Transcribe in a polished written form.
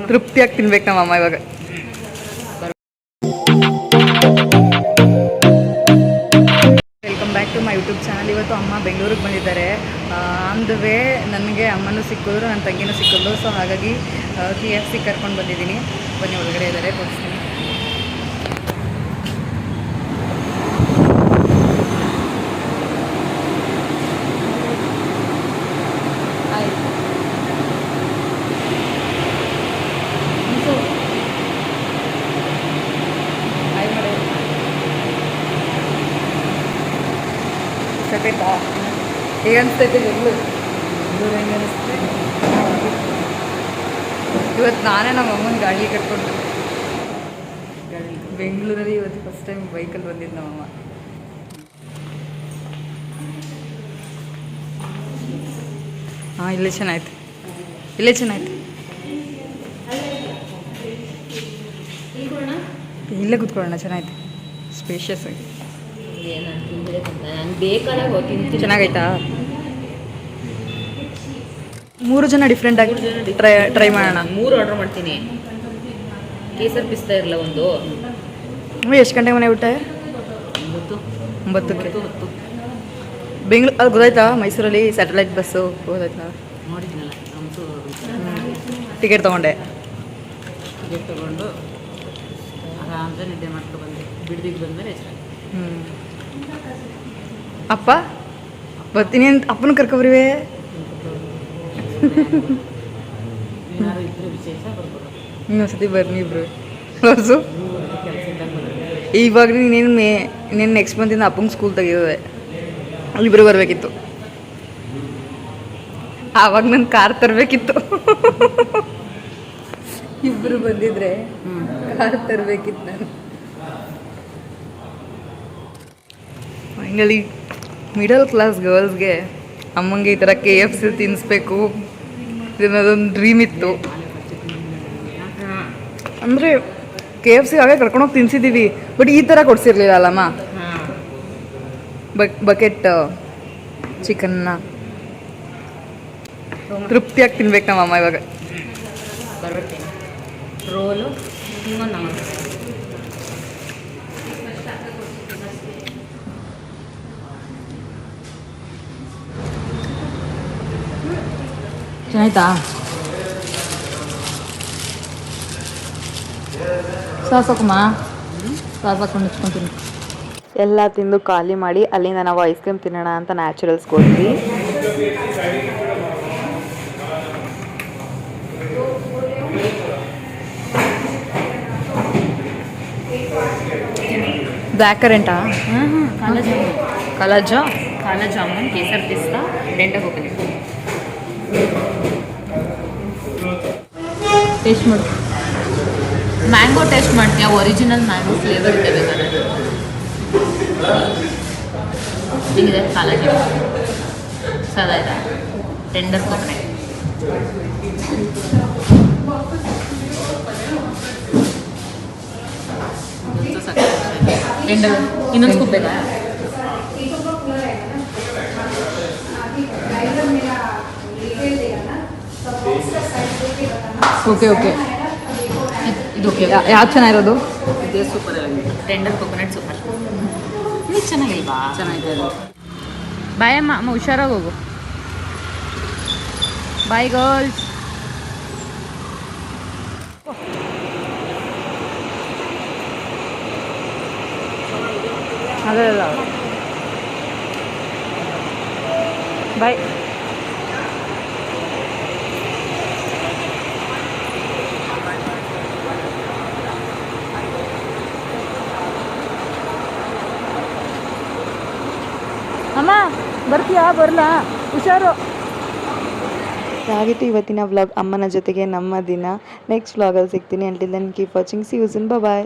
ತೃಪ್ತಿಯಾಗಿ ತಿನ್ಬೇಕು ನಮ್ಮಮ್ಮ ಇವಾಗ. Welcome back to my YouTube channel. ಇವತ್ತು ಅಮ್ಮ ಬೆಂಗಳೂರಿಗೆ ಬಂದಿದ್ದಾರೆ. ಆನ್ ದ ವೇ ನನಗೆ ಅಮ್ಮನೂ ಸಿಕ್ಕಿದ್ರು, ನನ್ನ ತಂಗಿನೂ ಸಿಕ್ಕಿದ್ರು. ಸೊ ಹಾಗಾಗಿ KFC ಕರ್ಕೊಂಡು ಬಂದಿದ್ದೀನಿ. ಬನ್ನಿ, ಒಳಗಡೆ ಇದ್ದಾರೆ, ತೋರಿಸ್ತೀನಿ. ಸೆಪೇಟಾ ಹೇಗೆ ಅನಿಸ್ತೈತೆ ಬೆಂಗಳೂರು? ಹೆಂಗೆ ಅನಿಸ್ತೈತೆ? ಇವತ್ತು ನಾನೇ ನಮ್ಮ ಅಮ್ಮನ ಗಾಡಿ ಕಟ್ಕೊಂಡು ಬೆಂಗಳೂರಲ್ಲಿ ಇವತ್ತು ಫಸ್ಟ್ ಟೈಮ್ ಬೈಕಲ್ಲಿ ಬಂದಿದ್ದು ನಮ್ಮಮ್ಮ. ಹಾಂ, ಇಲ್ಲೇ ಚೆನ್ನಾಯ್ತು, ಇಲ್ಲೇ ಚೆನ್ನಾಯ್ತು. ಇಲ್ಲೇ ಕೂತ್ಕೊಳ್ಳೋಣ, ಚೆನ್ನಾಯ್ತು, ಸ್ಪೇಷಿಯಸ್ ಆಗಿ. ಚೆನ್ನಾಗೈತಾ? 3 ಜನ ಡಿಫ್ರೆಂಟ್ ಆಗಿ ಟ್ರೈ ಮಾಡೋಣ. 3 ಆರ್ಡರ್ ಮಾಡ್ತೀನಿ. ಕೇಸರ್ ಪಿಸ್ತಾ ಇರಲ್ಲ ಒಂದು. ಎಷ್ಟು ಗಂಟೆಗೆ ಮನೆ ಬಿಟ್ಟೆ? 9ಕ್ಕೆ. ಬೆಂಗಳೂರು ಅದು ಗೊತ್ತಾಯ್ತಾ? ಮೈಸೂರಲ್ಲಿ ಸ್ಯಾಟಲೈಟ್ ಬಸ್ಸು ಗೊತ್ತಾಯ್ತಾ? ನೋಡಿದ್ದೀನಲ್ಲ, ಟಿಕೆಟ್ ತೊಗೊಂಡೆ. ಟಿಕೆಟ್ ತೊಗೊಂಡು ಆರಾಮ್ಸೆ ನಿದ್ದೆ ಮಾಡ್ಕೊಂಡು ಬಂದೆ. ಬಿಡ್ದಿಗೆ ಬಂದಮೇಲೆ ಎಷ್ಟು. ಅಪ್ಪ ಬರ್ತೀನಿ ಅಂತ ಅಪ್ಪನ ಕರ್ಕೊಬ್ರಿವೆ. ಇನ್ನೊಂದ್ಸತಿ ಬರ್ನಿ ಇಬ್ರು ಹೊಸು. ಇವಾಗ ನೀನು ನೆಕ್ಸ್ಟ್ ಮಂತಿಂದ ಅಪ್ಪಂಗೆ ಸ್ಕೂಲ್ ತೆಗಿಯೋದೆ, ಇಬ್ಬರು ಬರಬೇಕಿತ್ತು. ಆವಾಗ ನನ್ನ ಕಾರ್ ತರಬೇಕಿತ್ತು. ಇಬ್ಬರು ಬಂದಿದ್ರೆ ಕಾರ್ ತರಬೇಕಿತ್ತು ನಾನು. ಫೈನಲಿ ಮಿಡಲ್ ಕ್ಲಾಸ್ ಗರ್ಲ್ಸ್ಗೆ ಅಮ್ಮಂಗೆ ಈ ಥರ KFC ತಿನ್ನಿಸ್ಬೇಕು ಇದನ್ನದೊಂದು ಡ್ರೀಮ್ ಇತ್ತು. ಅಂದರೆ KFC ಹಾಗೆ ಕರ್ಕೊಂಡೋಗಿ ತಿನ್ಸಿದ್ದೀವಿ, ಬಟ್ ಈ ಥರ ಕೊಡಿಸಿರ್ಲಿಲ್ಲ ಅಲ್ಲಮ್ಮ. ಬಕೆಟ್ ಚಿಕನ್ನ ತೃಪ್ತಿಯಾಗಿ ತಿನ್ಬೇಕು ನಮ್ಮಮ್ಮ ಇವಾಗ. ಬರ್ತೀನಿ ರೋಲು ಚೆನ್ನಾಯ್ತಾ? ಸಾಕಮ್ಮ, ಸಾಕೊಂಡು ನಿಚ್ಕೊತೀನಿ. ಎಲ್ಲ ತಿಂದು ಖಾಲಿ ಮಾಡಿ ಅಲ್ಲಿಂದ ನಾವು ಐಸ್ ಕ್ರೀಮ್ ತಿನ್ನೋಣ ಅಂತ ನ್ಯಾಚುರಲ್ಸ್ಗೆ ಹೋದ್ವಿ. ಬ್ಲ್ಯಾಕ್ ಕರೆಂಟಾ? ಕಾಲಾ ಜಾಮೂನ್, ಕೇಸರ್ ಪಿಸ್ತಾ, ಡೆಂಡ ಕೋಕೋನಟ್. ಟೇಸ್ಟ್ ಮಾಡು. ಮ್ಯಾಂಗೋ ಟೇಸ್ಟ್ ಮಾಡ್ತೀಯಾ? ಒರಿಜಿನಲ್ ಮ್ಯಾಂಗೋ ಫ್ಲೇವರ್ ಇದೆ ಬೇಕಾದ್ರೆ. ಹಿಂಗಿದೆ ಕಾಲಾ ಜಾಮೂನ್, ಸದಾ ಇದೆ. Tender coconut. ಟೆಂಡರ್ ಇನ್ನೊಂದು ಸ್ಕೂಪ್ ಬೇಕಾ? Okay okay. ಇದು ಓಕೆ. ಯಾವ್ದು ಚೆನ್ನಾಗಿರೋದು? ಇದೇ ಸೂಪರ್ ಆಗಿದೆ. Tender coconut super. ಇದು ಚೆನ್ನಾಗಿಲ್ವಾ? ಚೆನ್ನಾಗಿದೆ ಅದು. ಬಾಯ್ ಅಮ್ಮ, ಹುಷಾರಾಗಿ ಹೋಗು. ಬಾಯ್ ಗರ್ಲ್ಸ್. ಅದೇ ಅಲ್ಲ, ಬಾಯ್. ಅಮ್ಮ ಬರ್ತೀಯಾ? ಬರಲಾ? ಹುಷಾರು. ಆಗಿತ್ತು ಇವತ್ತಿನ ವ್ಲಾಗ್ ಅಮ್ಮನ ಜೊತೆಗೆ ನಮ್ಮ ದಿನ. ನೆಕ್ಸ್ಟ್ ವ್ಲಾಗಲ್ಲಿ ಸಿಗ್ತೀನಿ. Until then keep watching. See you soon. Bye.